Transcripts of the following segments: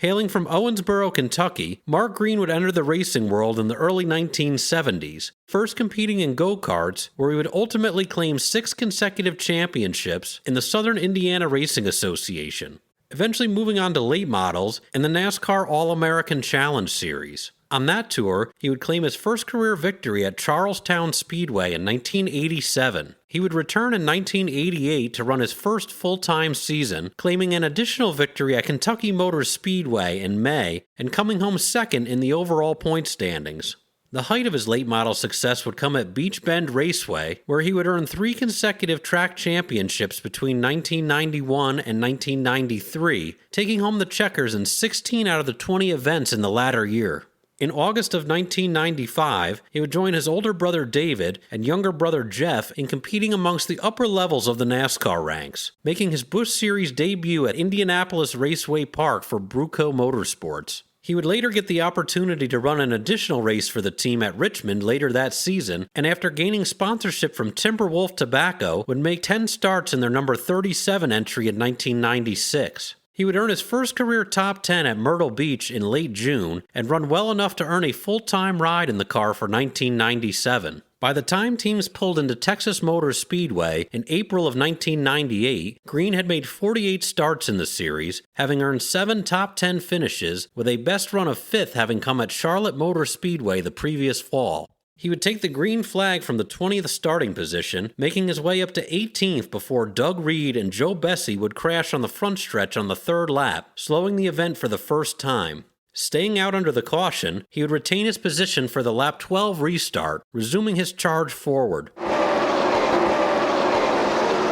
Hailing from Owensboro, Kentucky, Mark Green would enter the racing world in the early 1970s, first competing in go-karts, where he would ultimately claim 6 consecutive championships in the Southern Indiana Racing Association, eventually moving on to late models and the NASCAR All-American Challenge Series. On that tour, he would claim his first career victory at Charlestown Speedway in 1987. He would return in 1988 to run his first full-time season, claiming an additional victory at Kentucky Motor Speedway in May and coming home second in the overall point standings. The height of his late model success would come at Beach Bend Raceway, where he would earn 3 consecutive track championships between 1991 and 1993, taking home the checkers in 16 out of the 20 events in the latter year. In August of 1995, he would join his older brother David and younger brother Jeff in competing amongst the upper levels of the NASCAR ranks, making his Busch Series debut at Indianapolis Raceway Park for Bruco Motorsports. He would later get the opportunity to run an additional race for the team at Richmond later that season, and after gaining sponsorship from Timberwolf Tobacco, would make 10 starts in their number 37 entry in 1996. He would earn his first career top 10 at Myrtle Beach in late June and run well enough to earn a full-time ride in the car for 1997. By the time teams pulled into Texas Motor Speedway in April of 1998, Green had made 48 starts in the series, having earned 7 top 10 finishes, with a best run of 5th having come at Charlotte Motor Speedway the previous fall. He would take the green flag from the 20th starting position, making his way up to 18th before Doug Reed and Joe Bessie would crash on the front stretch on the 3rd lap, slowing the event for the first time. Staying out under the caution, he would retain his position for the lap 12 restart, resuming his charge forward.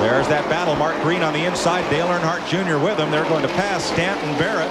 There's that battle. Mark Green on the inside, Dale Earnhardt Jr. with him. They're going to pass Stanton Barrett.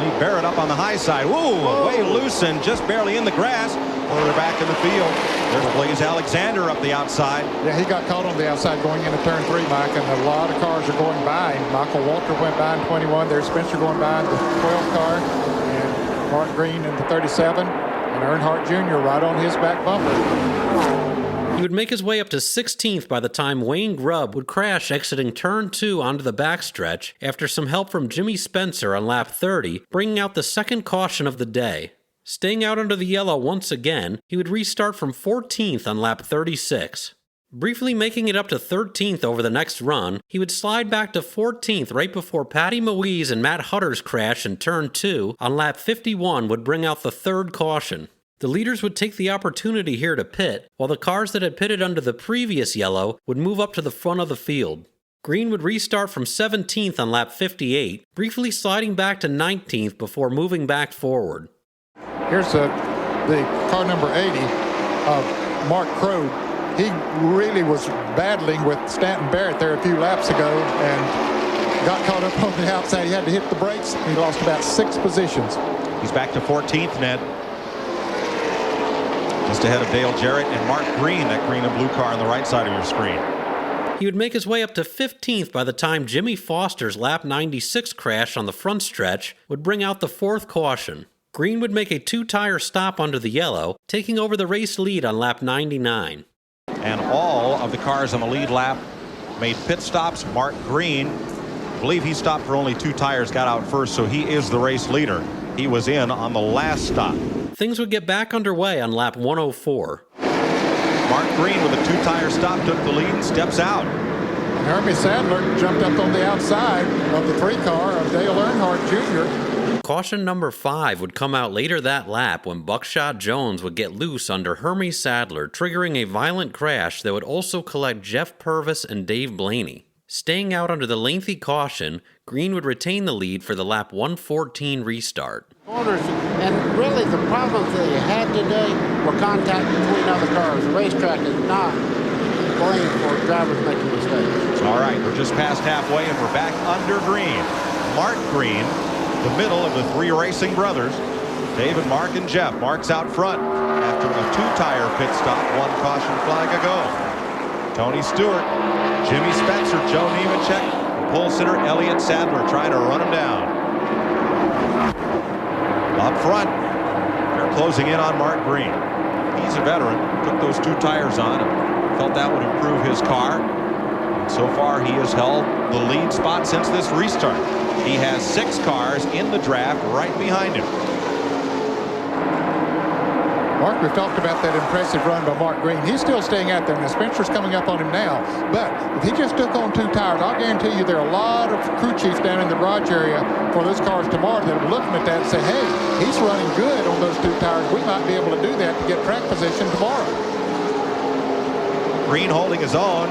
Leave Barrett up on the high side. Whoa, way loose and just barely in the grass. Further back in the field, there's Blaze Alexander up the outside. Yeah, he got caught on the outside going into turn 3, Mike, and a lot of cars are going by. Michael Walter went by in 21. There's Spencer going by in the 12 car, and Mark Green in the 37, and Earnhardt Jr. right on his back bumper. He would make his way up to 16th by the time Wayne Grubb would crash exiting turn 2 onto the backstretch after some help from Jimmy Spencer on lap 30, bringing out the second caution of the day. Staying out under the yellow once again, he would restart from 14th on lap 36. Briefly making it up to 13th over the next run, he would slide back to 14th right before Patty Moise and Matt Hutter's crash in turn 2 on lap 51 would bring out the 3rd caution. The leaders would take the opportunity here to pit, while the cars that had pitted under the previous yellow would move up to the front of the field. Green would restart from 17th on lap 58, briefly sliding back to 19th before moving back forward. Here's the car number 80 of Mark Crow. He really was battling with Stanton Barrett there a few laps ago and got caught up on the outside. He had to hit the brakes. He lost about 6 positions. He's back to 14th, Ned. Just ahead of Dale Jarrett and Mark Green, that green and blue car on the right side of your screen. He would make his way up to 15th by the time Jimmy Foster's lap 96 crash on the front stretch would bring out the 4th caution. Green would make a 2-tire stop under the yellow, taking over the race lead on lap 99. And all of the cars on the lead lap made pit stops. Mark Green, I believe he stopped for only 2 tires, got out first, so he is the race leader. He was in on the last stop. Things would get back underway on lap 104. Mark Green with a 2-tire stop took the lead and steps out. Hermie Sadler jumped up on the outside of the 3 car of Dale Earnhardt Jr. Caution number 5 would come out later that lap when Buckshot Jones would get loose under Hermie Sadler, triggering a violent crash that would also collect Jeff Purvis and Dave Blaney. Staying out under the lengthy caution, Green would retain the lead for the lap 114 restart. And really the problems that you had today were contact between other cars. The racetrack is not blamed for drivers making mistakes. All right, we're just past halfway and we're back under Green. Mark Green, the middle of the 3 racing brothers, David, Mark, and Jeff. Mark's out front after a 2-tire pit stop, 1 caution flag ago. Tony Stewart, Jimmy Spencer, Joe Nemechek, and pole sitter Elliott Sadler trying to run him down. Up front, they're closing in on Mark Green. He's a veteran, took those 2 tires on and felt that would improve his car. And so far, he has held the lead spot since this restart. He has 6 cars in the draft right behind him. Mark, we've talked about that impressive run by Mark Green. He's still staying out there. Now, Spencer's coming up on him now. But if he just took on 2 tires, I'll guarantee you there are a lot of crew chiefs down in the garage area for those cars tomorrow that are looking at that and say, hey, he's running good on those 2 tires. We might be able to do that to get track position tomorrow. Green holding his own.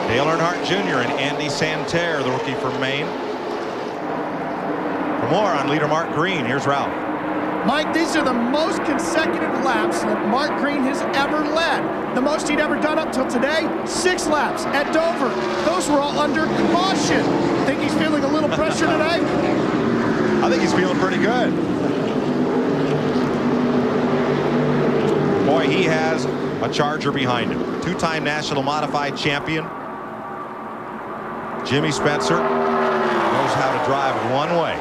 Dale Earnhardt Jr. and Andy Santerre, the rookie from Maine. For more on leader Mark Green, here's Ralph. Mike, these are the most consecutive laps that Mark Green has ever led. The most he'd ever done up till today, 6 laps at Dover. Those were all under caution. Think he's feeling a little pressure today? I think he's feeling pretty good. Boy, he has a Charger behind him. 2-time national modified champion. Jimmy Spencer knows how to drive one way.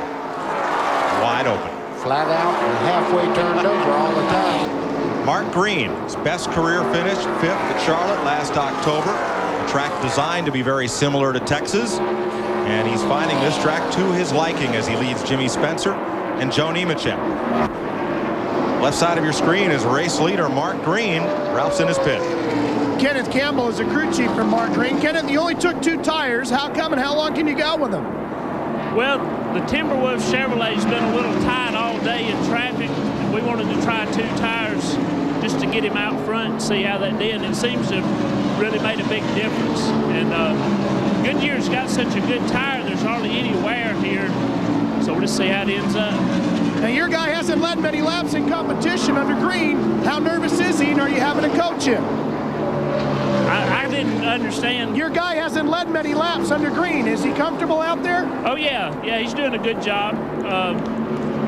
Wide open. Flat out and halfway turned over all the time. Mark Green, his best career finish, 5th at Charlotte last October. A track designed to be very similar to Texas. And he's finding this track to his liking as he leads Jimmy Spencer and Joe Nemechek. Left side of your screen is race leader Mark Green. Ralph's in his pit. Kenneth Campbell is a crew chief for Mark Green. Kenneth, you only took 2 tires. How come and how long can you go with them? Well, the Timberwolf Chevrolet's been a little tight all day in traffic. And we wanted to try 2 tires just to get him out front and see how that did. And it seems to have really made a big difference. And Goodyear's got such a good tire, there's hardly any wear here. So we'll just see how it ends up. Now, your guy hasn't led many laps in competition under Green. How nervous is he, and are you having to coach him? I didn't understand. Your guy hasn't led many laps under Green. Is he comfortable out there? Oh, yeah. Yeah, he's doing a good job. I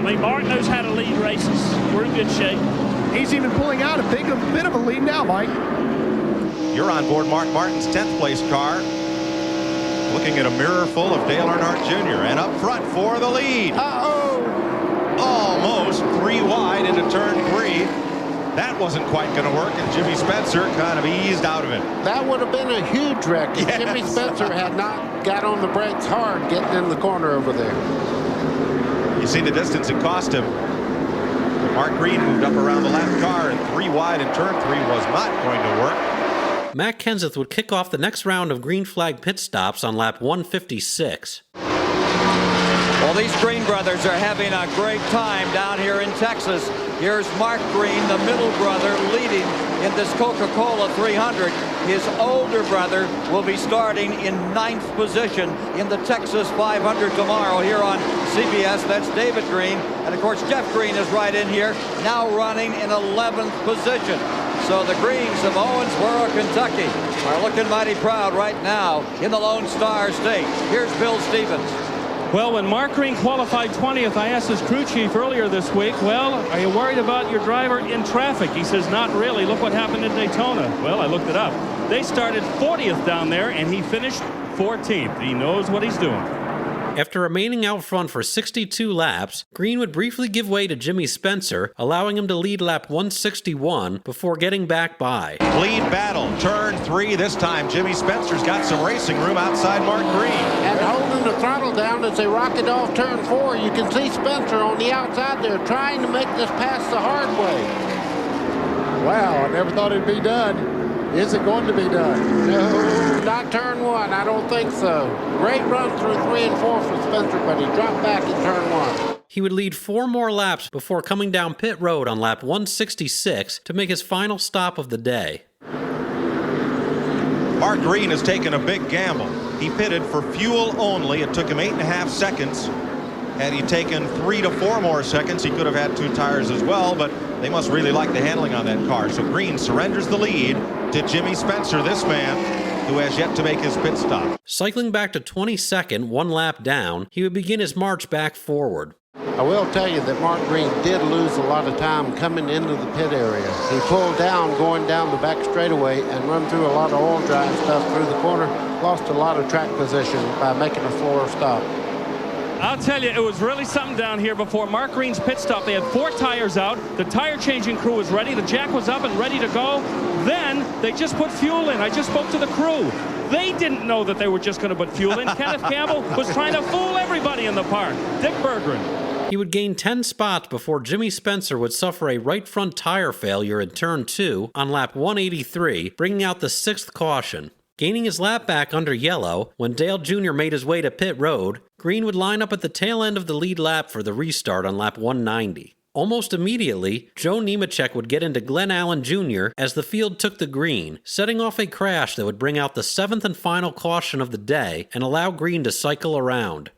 mean, Mark knows how to lead races. We're in good shape. He's even pulling out a bit of a lead now, Mike. You're on board Mark Martin's 10th place car. Looking at a mirror full of Dale Earnhardt Jr. And up front for the lead. Uh-oh. Almost 3 wide into turn 3. That wasn't quite going to work, and Jimmy Spencer kind of eased out of it. That would have been a huge wreck if Jimmy Spencer had not got on the brakes hard getting in the corner over there. You see the distance it cost him. Mark Green moved up around the lap car, and 3 wide in turn 3 was not going to work. Matt Kenseth would kick off the next round of green flag pit stops on lap 156. Well, these Green brothers are having a great time down here in Texas. Here's Mark Green, the middle brother, leading in this Coca Cola 300. His older brother will be starting in 9th position in the Texas 500 tomorrow here on CBS. That's David Green. And, of course, Jeff Green is right in here, now running in 11th position. So the Greens of Owensboro, Kentucky are looking mighty proud right now in the Lone Star State. Here's Bill Stevens. Well, when Mark Green qualified 20th, I asked his crew chief earlier this week, well, are you worried about your driver in traffic? He says, not really. Look what happened in Daytona. Well, I looked it up. They started 40th down there, and he finished 14th. He knows what he's doing. After remaining out front for 62 laps, Green would briefly give way to Jimmy Spencer, allowing him to lead lap 161 before getting back by. Lead battle, turn 3. This time, Jimmy Spencer's got some racing room outside Mark Green. And holding the throttle down as they rocket off turn 4, you can see Spencer on the outside there trying to make this pass the hard way. Wow, I never thought it'd be done. Is it going to be done? No, not turn 1. I don't think so. Great run through 3 and 4 for Spencer, but he dropped back in turn 1. He would lead 4 more laps before coming down pit road on lap 166 to make his final stop of the day. Mark Green has taken a big gamble. He pitted for fuel only. It took him 8.5 seconds. Had he taken 3 to 4 more seconds, he could have had 2 tires as well, but they must really like the handling on that car. So Green surrenders the lead to Jimmy Spencer, this man who has yet to make his pit stop. Cycling back to 22nd, 1 lap down, he would begin his march back forward. I will tell you that Mark Green did lose a lot of time coming into the pit area. He pulled down going down the back straightaway and run through a lot of oil dry stuff through the corner. Lost a lot of track position by making a floor stop. I'll tell you, it was really something down here before Mark Green's pit stop. They had 4 tires out. The tire changing crew was ready. The jack was up and ready to go. Then they just put fuel in. I just spoke to the crew. They didn't know that they were just going to put fuel in. Kenneth Campbell was trying to fool everybody in the park. Dick Berggren. He would gain 10 spots before Jimmy Spencer would suffer a right front tire failure in turn 2 on lap 183, bringing out the 6th caution. Gaining his lap back under yellow, when Dale Jr. made his way to pit road, Green would line up at the tail end of the lead lap for the restart on lap 190. Almost immediately, Joe Nemechek would get into Glenn Allen Jr. as the field took the green, setting off a crash that would bring out the 7th and final caution of the day and allow Green to cycle around.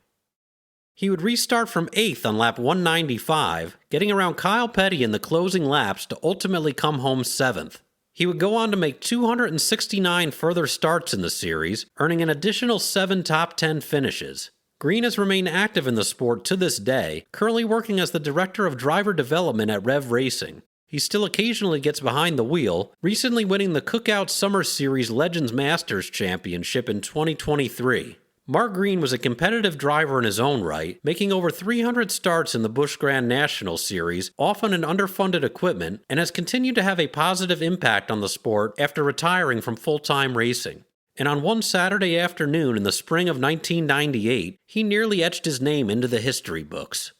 He would restart from 8th on lap 195, getting around Kyle Petty in the closing laps to ultimately come home 7th. He would go on to make 269 further starts in the series, earning an additional 7 top 10 finishes. Green has remained active in the sport to this day, currently working as the Director of Driver Development at Rev Racing. He still occasionally gets behind the wheel, recently winning the Cookout Summer Series Legends Masters Championship in 2023. Mark Green was a competitive driver in his own right, making over 300 starts in the Busch Grand National Series, often in underfunded equipment, and has continued to have a positive impact on the sport after retiring from full-time racing. And on one Saturday afternoon in the spring of 1998, he nearly etched his name into the history books.